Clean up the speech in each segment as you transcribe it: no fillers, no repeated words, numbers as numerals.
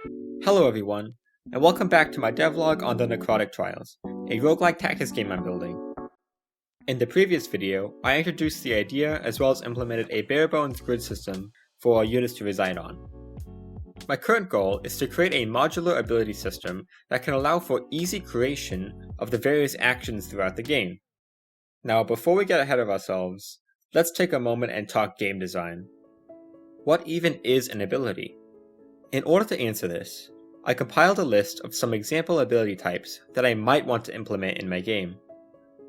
Hello everyone, and welcome back to my devlog on the Necrotic Trials, a roguelike tactics game I'm building. In the previous video, I introduced the idea as well as implemented a bare-bones grid system for our units to reside on. My current goal is to create a modular ability system that can allow for easy creation of the various actions throughout the game. Now, before we get ahead of ourselves, let's take a moment and talk game design. What even is an ability? In order to answer this, I compiled a list of some example ability types that I might want to implement in my game.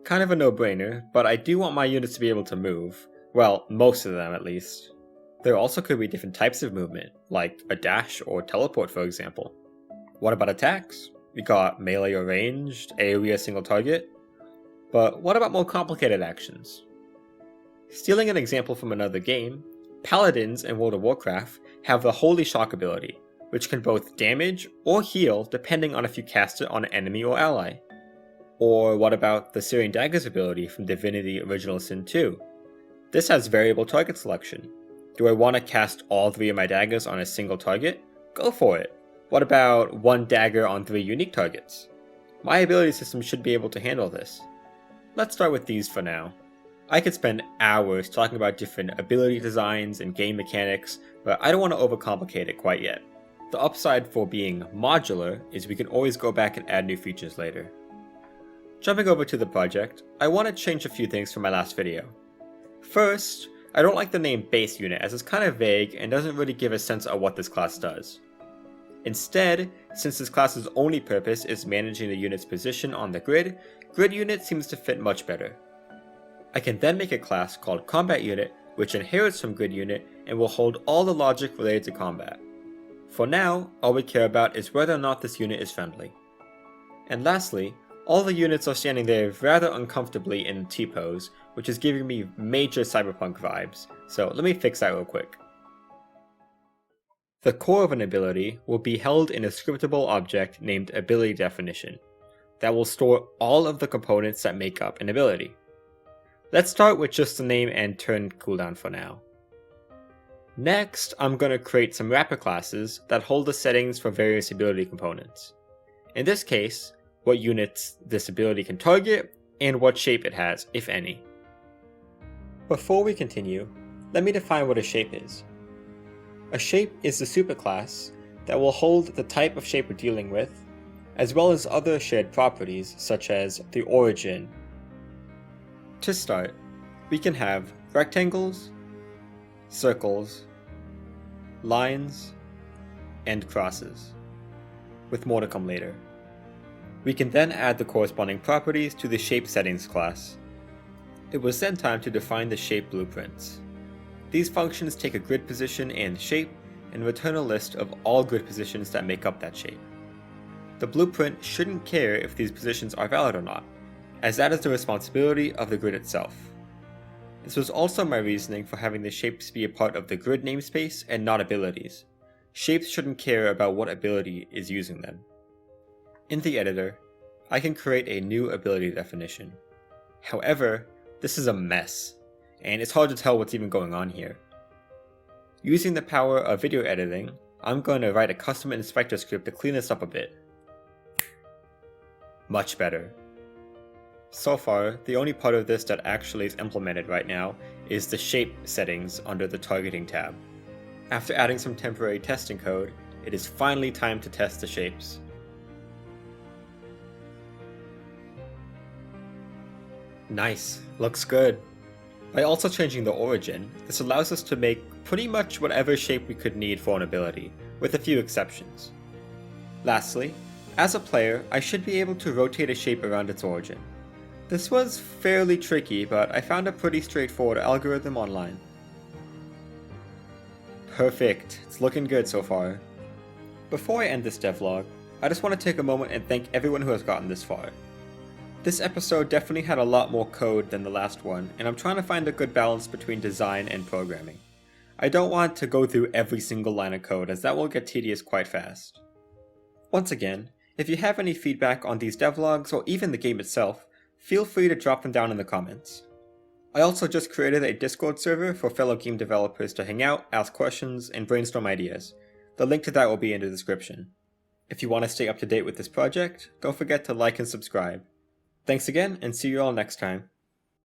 Kind of a no-brainer, but I do want my units to be able to move. Well, most of them at least. There also could be different types of movement, like a dash or teleport for example. What about attacks? We got melee or ranged, AoE or single target. But what about more complicated actions? Stealing an example from another game, Paladins in World of Warcraft have the Holy Shock ability, which can both damage or heal depending on if you cast it on an enemy or ally. Or what about the Syrian Dagger's ability from Divinity Original Sin 2? This has variable target selection. Do I want to cast all 3 of my daggers on a single target? Go for it! What about 1 dagger on 3 unique targets? My ability system should be able to handle this. Let's start with these for now. I could spend hours talking about different ability designs and game mechanics, but I don't want to overcomplicate it quite yet. The upside for being modular is we can always go back and add new features later. Jumping over to the project, I want to change a few things from my last video. First, I don't like the name base unit as it's kind of vague and doesn't really give a sense of what this class does. Instead, since this class's only purpose is managing the unit's position on the grid, grid unit seems to fit much better. I can then make a class called combat unit which inherits from grid unit and will hold all the logic related to combat. For now, all we care about is whether or not this unit is friendly. And lastly, all the units are standing there rather uncomfortably in T-pose, which is giving me major cyberpunk vibes, so let me fix that real quick. The core of an ability will be held in a scriptable object named ability definition, that will store all of the components that make up an ability. Let's start with just the name and turn cooldown for now. Next, I'm going to create some wrapper classes that hold the settings for various ability components. In this case, what units this ability can target, and what shape it has, if any. Before we continue, let me define what a shape is. A shape is the superclass that will hold the type of shape we're dealing with, as well as other shared properties such as the origin. To start, we can have rectangles, circles, lines, and crosses, with more to come later. We can then add the corresponding properties to the shape settings class. It was then time to define the shape blueprints. These functions take a grid position and shape and return a list of all grid positions that make up that shape. The blueprint shouldn't care if these positions are valid or not, as that is the responsibility of the grid itself. This was also my reasoning for having the shapes be a part of the grid namespace and not abilities. Shapes shouldn't care about what ability is using them. In the editor, I can create a new ability definition. However, this is a mess, and it's hard to tell what's even going on here. Using the power of video editing, I'm going to write a custom inspector script to clean this up a bit. Much better. So far, the only part of this that actually is implemented right now is the shape settings under the targeting tab. After adding some temporary testing code, it is finally time to test the shapes. Nice, looks good. By also changing the origin, this allows us to make pretty much whatever shape we could need for an ability, with a few exceptions. Lastly, as a player, I should be able to rotate a shape around its origin. This was fairly tricky, but I found a pretty straightforward algorithm online. Perfect, it's looking good so far. Before I end this devlog, I just want to take a moment and thank everyone who has gotten this far. This episode definitely had a lot more code than the last one, and I'm trying to find a good balance between design and programming. I don't want to go through every single line of code as that will get tedious quite fast. Once again, if you have any feedback on these devlogs or even the game itself, feel free to drop them down in the comments. I also just created a Discord server for fellow game developers to hang out, ask questions, and brainstorm ideas. The link to that will be in the description. If you want to stay up to date with this project, don't forget to like and subscribe. Thanks again, and see you all next time.